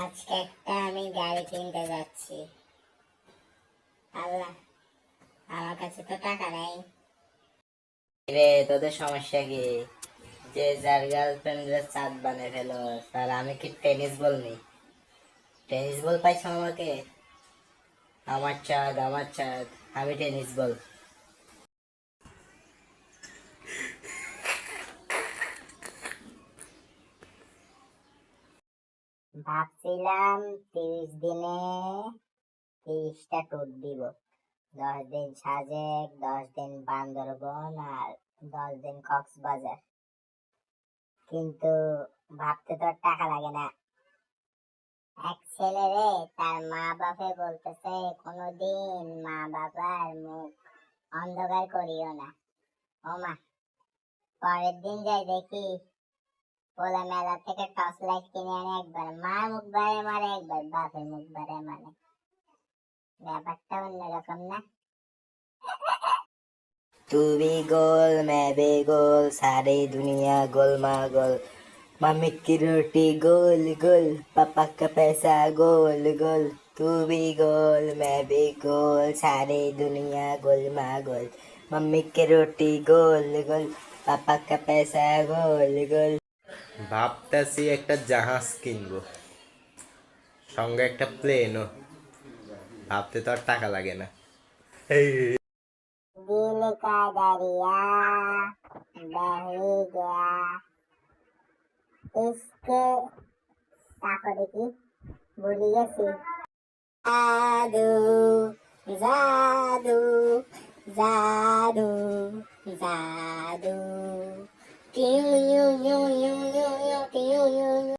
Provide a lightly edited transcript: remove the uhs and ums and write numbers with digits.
আজকে একটা আমি গাড়ি কিনতে যাচ্ছি। আল্লাহ, আমার কাছে তো টাকা নেই। রে তোদের সমস্যা কি? যে যার গার্লফ্রেন্ডের চাঁদ বানিয়ে ফেলো। আর আমি কি টেনিস বল নেই? টেনিস বল পাইছো আমাকে? আমার চাঁদ আমি টেনিস বল। ভাবছিলাম 30 দিনে 30টা ট্যুর দিব। 10 দিন সাজেক, 10 দিন বান্দরবন আর 10 দিন কক্সবাজার। কিন্তু ভাবতে তো আর টাকা লাগে না। এক ছেলে রে, তার মা বাপে বলতেছে কোনোদিন মা বাবার মুখ অন্ধকার করিও না। ও মা, পরের দিন যাই দেখি ওলা মেলা থেকে টর্চ লাইট কিনে আনে, একবার মার মুখ বারে মারে, একবার বাপের মুখ বারে মানে। ব্যাপারটা অন্যরকম না? तू भी गोल मैं भी गोल सारी दुनिया गोलमा गोल। मम्मी की रोटी गोल गोल पापा का पैसा गोल गोल। तू भी गोल मैं भी गोल सारी दुनिया गोलमा गोल। मम्मी की रोटी गोल गोल पापा का पैसा गोल गोल। ভাবতেছি একটা জাহাজ কিনবো, সঙ্গে একটা প্লেনও। ভাবতে তো আর টাকা লাগে না। दिल का दरिया बह गया इसके তারপর দেখি ভুলে গেছি। জাদু জাদু জাদু জাদু টিউ ইউ ইউ ইউ ইউ ইউ টিউ ইউ ইউ